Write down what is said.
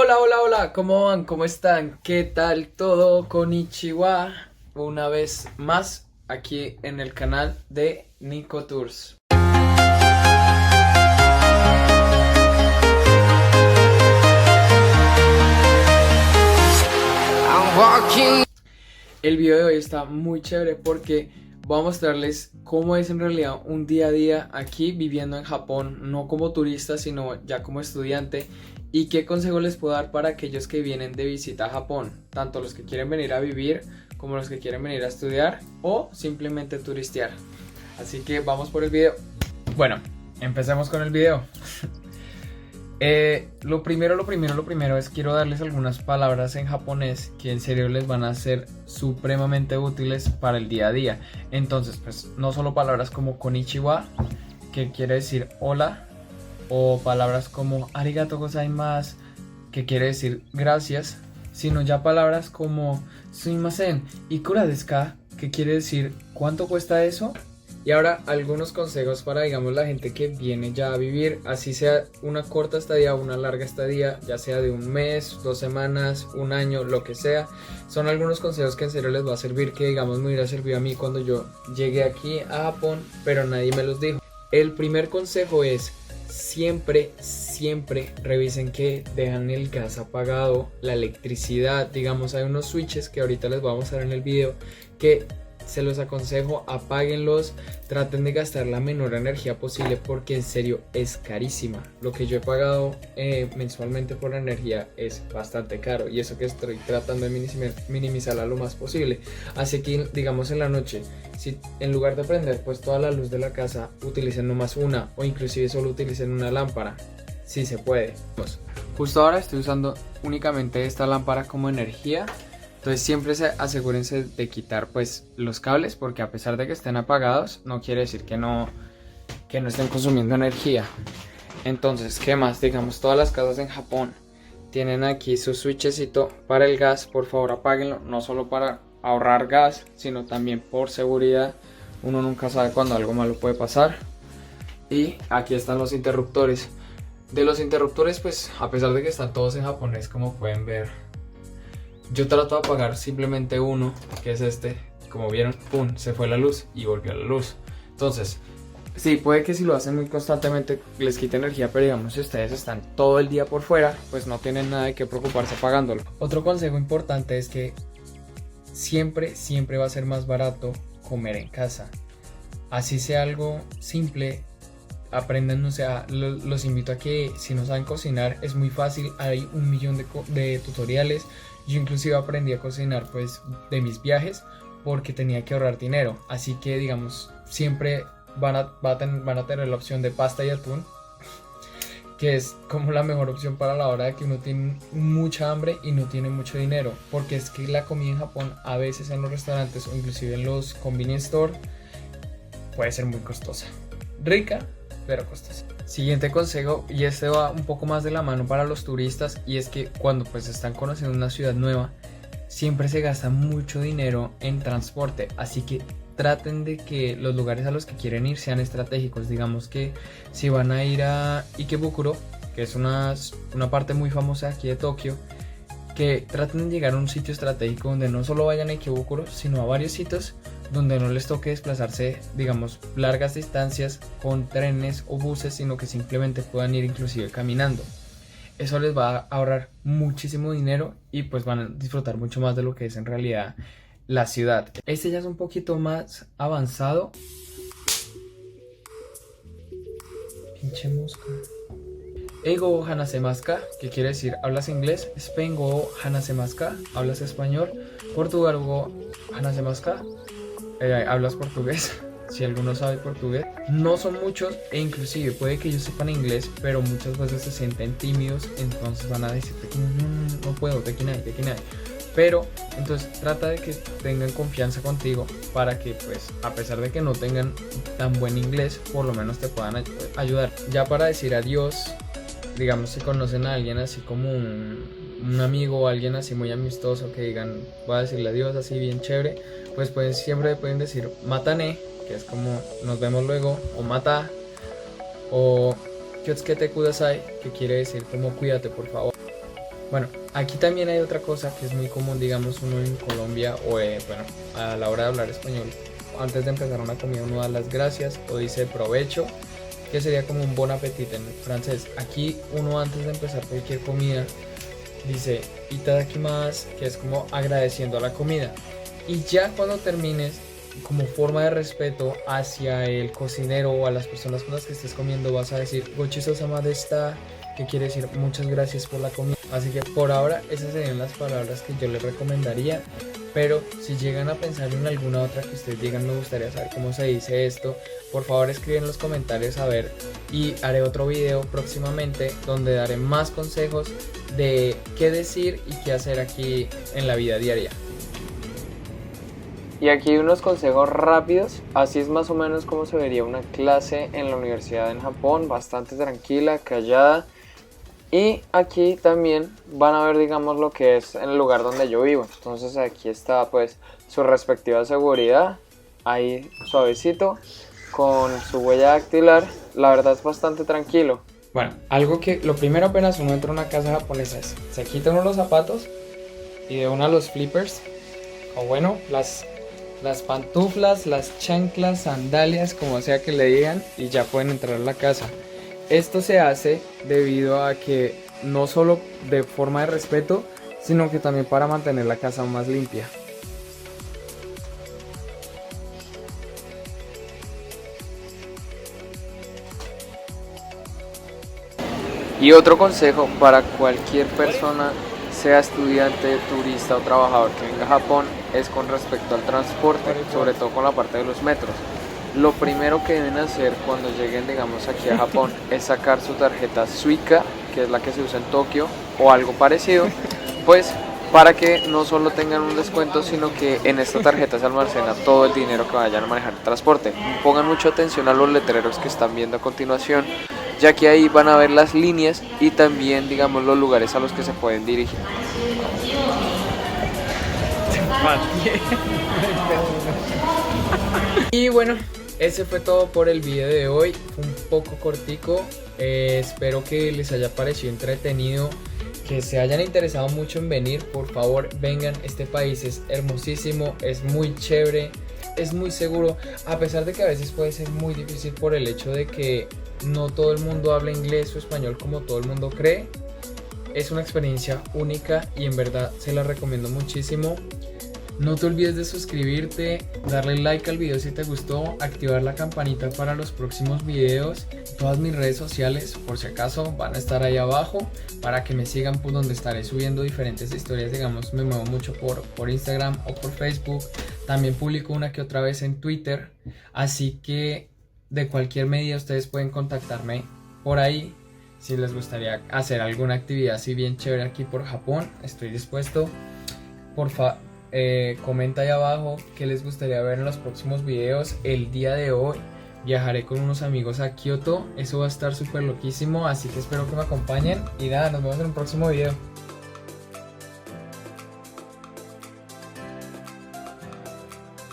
Hola, hola, hola, ¿cómo van? ¿Cómo están? ¿Qué tal todo? Konnichiwa, una vez más aquí en el canal de Nico Tours. El video de hoy está muy chévere porque voy a mostrarles cómo es en realidad un día a día aquí viviendo en Japón, no como turista, sino ya como estudiante. ¿Y qué consejo les puedo dar para aquellos que vienen de visita a Japón? Tanto los que quieren venir a vivir como los que quieren venir a estudiar o simplemente turistear. Así que vamos por el video. Bueno, empecemos con el video. Lo primero es quiero darles algunas palabras en japonés que en serio les van a ser supremamente útiles para el día a día. Entonces, pues no solo palabras como konnichiwa, que quiere decir hola, o palabras como arigato gozaimasu, que quiere decir gracias, sino ya palabras como sumimasen, ikura desu ka, que quiere decir ¿cuánto cuesta eso? Y ahora algunos consejos para, digamos, la gente que viene ya a vivir, así sea una corta estadía o una larga estadía, ya sea de un mes, 2 semanas, un año, lo que sea. Son algunos consejos que en serio les va a servir, que digamos me hubiera servido a mí cuando yo llegué aquí a Japón, pero nadie me los dijo. El primer consejo es siempre revisen que dejan el gas apagado, la electricidad. Digamos, hay unos switches que ahorita les voy a mostrar en el video que se los aconsejo, apáguenlos, traten de gastar la menor energía posible porque en serio es carísima. Lo que yo he pagado mensualmente por la energía es bastante caro, y eso que estoy tratando de minimizarla lo más posible. Así que digamos en la noche, si en lugar de prender pues toda la luz de la casa, utilicen nomás una, o inclusive solo utilicen una lámpara, si se puede. Justo ahora estoy usando únicamente esta lámpara como energía. Entonces siempre asegúrense de quitar pues los cables, porque a pesar de que estén apagados no quiere decir que no estén consumiendo energía. Entonces, ¿qué más? Digamos, todas las casas en Japón tienen aquí su switchecito para el gas. Por favor apáguenlo, no solo para ahorrar gas, sino también por seguridad. Uno nunca sabe cuando algo malo puede pasar. Y aquí están los interruptores. De los interruptores, pues a pesar de que están todos en japonés, como pueden ver, yo trato de apagar simplemente uno, que es este. Como vieron, pum, se fue la luz y volvió la luz. Entonces, sí, puede que si lo hacen muy constantemente les quite energía, pero digamos, si ustedes están todo el día por fuera, pues no tienen nada de qué preocuparse apagándolo. Otro consejo importante es que siempre va a ser más barato comer en casa. Así sea algo simple, aprendan, o sea, los invito a que si no saben cocinar es muy fácil, hay 1.000.000 de tutoriales. Yo inclusive aprendí a cocinar pues de mis viajes porque tenía que ahorrar dinero, así que digamos siempre van a tener la opción de pasta y atún, que es como la mejor opción para la hora de que uno tiene mucha hambre y no tiene mucho dinero, porque es que la comida en Japón a veces en los restaurantes o inclusive en los convenience store puede ser muy costosa, rica pero costosa. Siguiente consejo, y este va un poco más de la mano para los turistas, y es que cuando pues están conociendo una ciudad nueva siempre se gasta mucho dinero en transporte, así que traten de que los lugares a los que quieren ir sean estratégicos. Digamos que si van a ir a Ikebukuro, que es una parte muy famosa aquí de Tokio, que traten de llegar a un sitio estratégico donde no solo vayan a Ikebukuro, sino a varios sitios donde no les toque desplazarse, digamos, largas distancias con trenes o buses, sino que simplemente puedan ir inclusive caminando. Eso les va a ahorrar muchísimo dinero y pues van a disfrutar mucho más de lo que es en realidad la ciudad. Este ya es un poquito más avanzado. Pinche mosca. Eigo hanasemasu ka, que quiere decir hablas inglés. Spain go hanasemasu ka, hablas español. Portugal go hanasemasu ka, hablas portugués. Si alguno sabe portugués, no son muchos, e inclusive puede que ellos sepan inglés, pero muchas veces se sienten tímidos, entonces van a decirte que no puedo, tequinay. Pero entonces trata de que tengan confianza contigo para que pues a pesar de que no tengan tan buen inglés, por lo menos te puedan ayudar. Ya para decir adiós, digamos, si conocen a alguien así como un amigo o alguien así muy amistoso que digan voy a decirle adiós así bien chévere, pues siempre pueden decir matane, que es como nos vemos luego, o mata, o kyotsukete kudasai, que quiere decir como cuídate por favor. Bueno, aquí también hay otra cosa que es muy común, digamos, uno en Colombia o bueno, a la hora de hablar español, antes de empezar una comida uno da las gracias o dice provecho, que sería como un bon appetit en francés. Aquí uno antes de empezar cualquier comida dice itadakimasu, que es como agradeciendo a la comida. Y ya cuando termines, como forma de respeto hacia el cocinero o a las personas con las que estés comiendo, vas a decir gochisousama deshita, que quiere decir muchas gracias por la comida. Así que por ahora esas serían las palabras que yo les recomendaría. Pero si llegan a pensar en alguna otra que ustedes digan me gustaría saber cómo se dice esto, por favor escriben en los comentarios a ver, y haré otro video próximamente donde daré más consejos de qué decir y qué hacer aquí en la vida diaria. Y aquí unos consejos rápidos, así es más o menos como se vería una clase en la universidad en Japón, bastante tranquila, callada. Y aquí también van a ver, digamos, lo que es el lugar donde yo vivo. Entonces aquí está pues su respectiva seguridad, ahí suavecito, con su huella dactilar. La verdad es bastante tranquilo. Bueno, algo que lo primero apenas uno entra a una casa japonesa es, se quita uno los zapatos y de una los flippers, o bueno, las pantuflas, las chanclas, sandalias, como sea que le digan, y ya pueden entrar a la casa. Esto se hace debido a que no solo de forma de respeto, sino que también para mantener la casa más limpia. Y otro consejo para cualquier persona, sea estudiante, turista o trabajador que venga a Japón, es con respecto al transporte, sobre todo con la parte de los metros. Lo primero que deben hacer cuando lleguen, digamos, aquí a Japón es sacar su tarjeta Suica, que es la que se usa en Tokio o algo parecido, pues para que no solo tengan un descuento, sino que en esta tarjeta se almacena todo el dinero que vayan a manejar el transporte. Pongan mucha atención a los letreros que están viendo a continuación, ya que ahí van a ver las líneas y también, digamos, los lugares a los que se pueden dirigir. Y bueno, ese fue todo por el video de hoy. Fue un poco cortico, espero que les haya parecido entretenido, que se hayan interesado mucho en venir. Por favor vengan, este país es hermosísimo, es muy chévere, es muy seguro, a pesar de que a veces puede ser muy difícil por el hecho de que no todo el mundo habla inglés o español como todo el mundo cree. Es una experiencia única y en verdad se la recomiendo muchísimo. No te olvides de suscribirte, darle like al video si te gustó, activar la campanita para los próximos videos. Todas mis redes sociales, por si acaso, van a estar ahí abajo para que me sigan, por donde estaré subiendo diferentes historias. Digamos, me muevo mucho por Instagram o por Facebook. También publico una que otra vez en Twitter. Así que de cualquier medida ustedes pueden contactarme por ahí. Si les gustaría hacer alguna actividad así bien chévere aquí por Japón, estoy dispuesto. Comenta ahí abajo qué les gustaría ver en los próximos videos. El día de hoy viajaré con unos amigos a Kioto, eso va a estar súper loquísimo, así que espero que me acompañen y nada, nos vemos en un próximo video.